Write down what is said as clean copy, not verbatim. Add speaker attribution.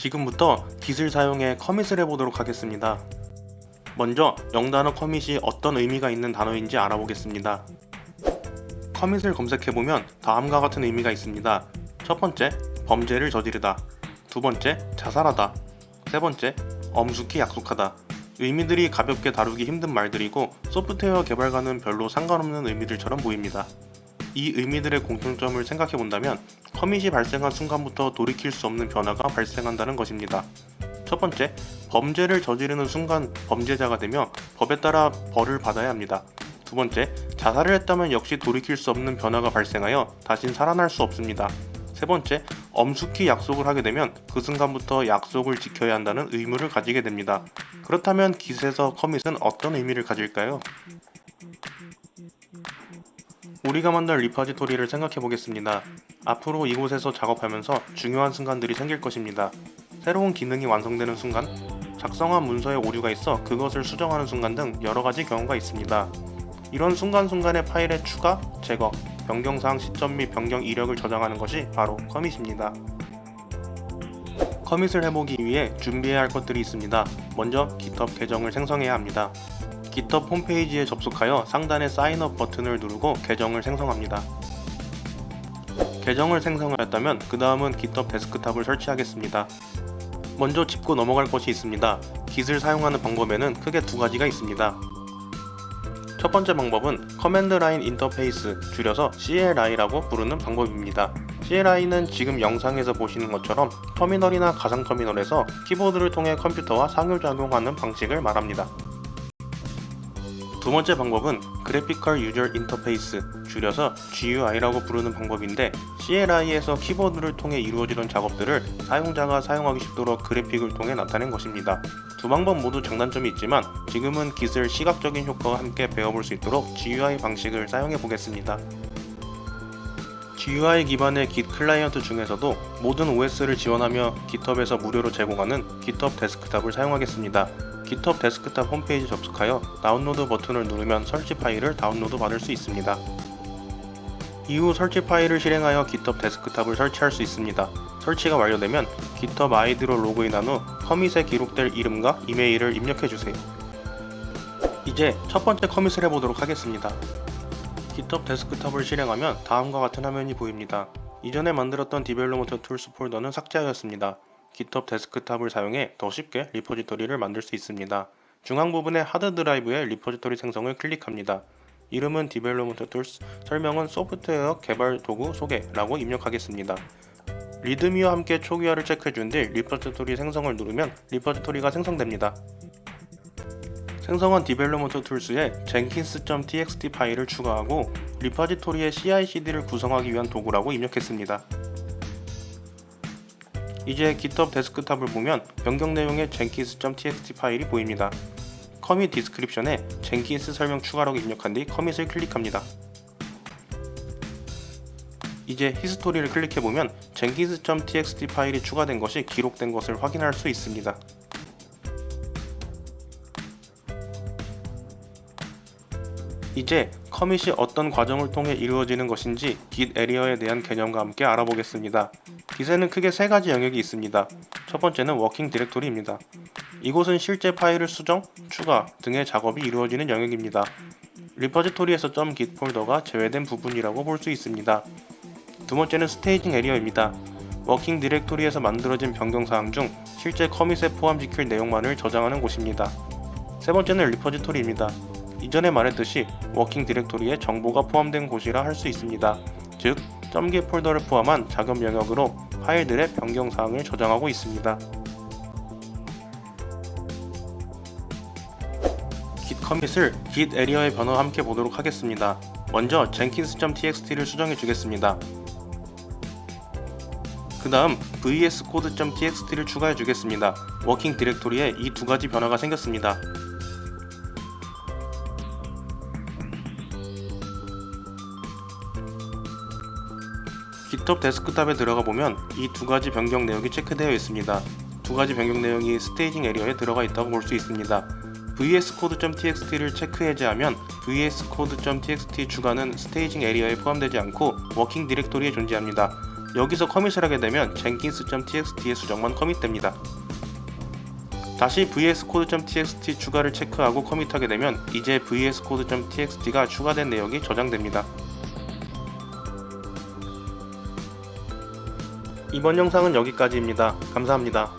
Speaker 1: 지금부터 Git을 사용해 커밋을 해보도록 하겠습니다. 먼저 영단어 커밋이 어떤 의미가 있는 단어인지 알아보겠습니다. 커밋을 검색해보면 다음과 같은 의미가 있습니다. 첫 번째, 범죄를 저지르다. 두 번째, 자살하다. 세 번째, 엄숙히 약속하다. 의미들이 가볍게 다루기 힘든 말들이고 소프트웨어 개발과는 별로 상관없는 의미들처럼 보입니다. 이 의미들의 공통점을 생각해본다면 커밋이 발생한 순간부터 돌이킬 수 없는 변화가 발생한다는 것입니다. 첫 번째, 범죄를 저지르는 순간 범죄자가 되며 법에 따라 벌을 받아야 합니다. 두 번째, 자살을 했다면 역시 돌이킬 수 없는 변화가 발생하여 다신 살아날 수 없습니다. 세 번째, 엄숙히 약속을 하게 되면 그 순간부터 약속을 지켜야 한다는 의무를 가지게 됩니다. 그렇다면 Git에서 커밋은 어떤 의미를 가질까요? 우리가 만든 리퍼지토리를 생각해 보겠습니다. 앞으로 이곳에서 작업하면서 중요한 순간들이 생길 것입니다. 새로운 기능이 완성되는 순간, 작성한 문서에 오류가 있어 그것을 수정하는 순간 등 여러가지 경우가 있습니다. 이런 순간순간의 파일의 추가, 제거, 변경사항 시점 및 변경 이력을 저장하는 것이 바로 커밋입니다. 커밋을 해보기 위해 준비해야 할 것들이 있습니다. 먼저 GitHub 계정을 생성해야 합니다. GitHub 홈페이지에 접속하여 상단의 사인업 버튼을 누르고 계정을 생성합니다. 계정을 생성하였다면 그 다음은 GitHub 데스크탑을 설치하겠습니다. 먼저 짚고 넘어갈 것이 있습니다. Git을 사용하는 방법에는 크게 두 가지가 있습니다. 첫 번째 방법은 커맨드 라인 인터페이스, 줄여서 CLI라고 부르는 방법입니다. CLI는 지금 영상에서 보시는 것처럼 터미널이나 가상 터미널에서 키보드를 통해 컴퓨터와 상호작용하는 방식을 말합니다. 두 번째 방법은 그래피컬 유저 인터페이스, 줄여서 GUI라고 부르는 방법인데 CLI에서 키보드를 통해 이루어지는 작업들을 사용자가 사용하기 쉽도록 그래픽을 통해 나타낸 것입니다. 두 방법 모두 장단점이 있지만 지금은 Git을 시각적인 효과와 함께 배워볼 수 있도록 GUI 방식을 사용해 보겠습니다. GUI 기반의 Git 클라이언트 중에서도 모든 OS를 지원하며 GitHub에서 무료로 제공하는 GitHub 데스크탑을 사용하겠습니다. GitHub 데스크탑 홈페이지 접속하여 다운로드 버튼을 누르면 설치 파일을 다운로드 받을 수 있습니다. 이후 설치 파일을 실행하여 GitHub 데스크탑을 설치할 수 있습니다. 설치가 완료되면 GitHub 아이디로 로그인한 후 커밋에 기록될 이름과 이메일을 입력해주세요. 이제 첫 번째 커밋을 해보도록 하겠습니다. GitHub 데스크탑을 실행하면 다음과 같은 화면이 보입니다. 이전에 만들었던 디벨로먼트 툴스 폴더는 삭제하였습니다. GitHub 데스크탑을 사용해 더 쉽게 리포지토리를 만들 수 있습니다. 중앙 부분의 하드 드라이브의 리포지토리 생성을 클릭합니다. 이름은 디벨로먼트 툴스, 설명은 소프트웨어 개발 도구 소개라고 입력하겠습니다. 리드미와 함께 초기화를 체크해준 뒤 리포지토리 생성을 누르면 리포지토리가 생성됩니다. 생성한 디벨로먼트 툴스에 jenkins.txt 파일을 추가하고 리포지토리의 CI/CD를 구성하기 위한 도구라고 입력했습니다. 이제 GitHub 데스크탑을 보면 변경 내용의 jenkins.txt 파일이 보입니다. 커밋 디스크립션에 jenkins 설명 추가라고 입력한 뒤 커밋을 클릭합니다. 이제 히스토리를 클릭해보면 jenkins.txt 파일이 추가된 것이 기록된 것을 확인할 수 있습니다. 이제 커밋이 어떤 과정을 통해 이루어지는 것인지 Git 에리어에 대한 개념과 함께 알아보겠습니다. Git에는 크게 세 가지 영역이 있습니다. 첫 번째는 워킹 디렉토리입니다. 이곳은 실제 파일을 수정, 추가 등의 작업이 이루어지는 영역입니다. 리포지토리에서 .git 폴더가 제외된 부분이라고 볼 수 있습니다. 두 번째는 스테이징 에리어입니다. 워킹 디렉토리에서 만들어진 변경사항 중 실제 커밋에 포함시킬 내용만을 저장하는 곳입니다. 세 번째는 리포지토리입니다. 이전에 말했듯이 워킹 디렉토리에 정보가 포함된 곳이라 할 수 있습니다. 즉, .git 폴더를 포함한 작업 영역으로 파일들의 변경사항을 저장하고 있습니다. Git 커밋을 Git 에리어의 변화와 함께 보도록 하겠습니다. 먼저 jenkins.txt를 수정해 주겠습니다. 그 다음 vscode.txt를 추가해 주겠습니다. 워킹 디렉토리에 이 두 가지 변화가 생겼습니다. GitHub 데스크탑에 들어가 보면 이 두 가지 변경 내역이 체크되어 있습니다. 두 가지 변경 내용이 스테이징 에리어에 들어가 있다고 볼 수 있습니다. vscode.txt를 체크 해제하면 vscode.txt 추가는 스테이징 에리어에 포함되지 않고 워킹 디렉토리에 존재합니다. 여기서 커밋을 하게 되면 jenkins.txt의 수정만 커밋됩니다. 다시 vscode.txt 추가를 체크하고 커밋하게 되면 이제 vscode.txt가 추가된 내역이 저장됩니다. 이번 영상은 여기까지입니다. 감사합니다.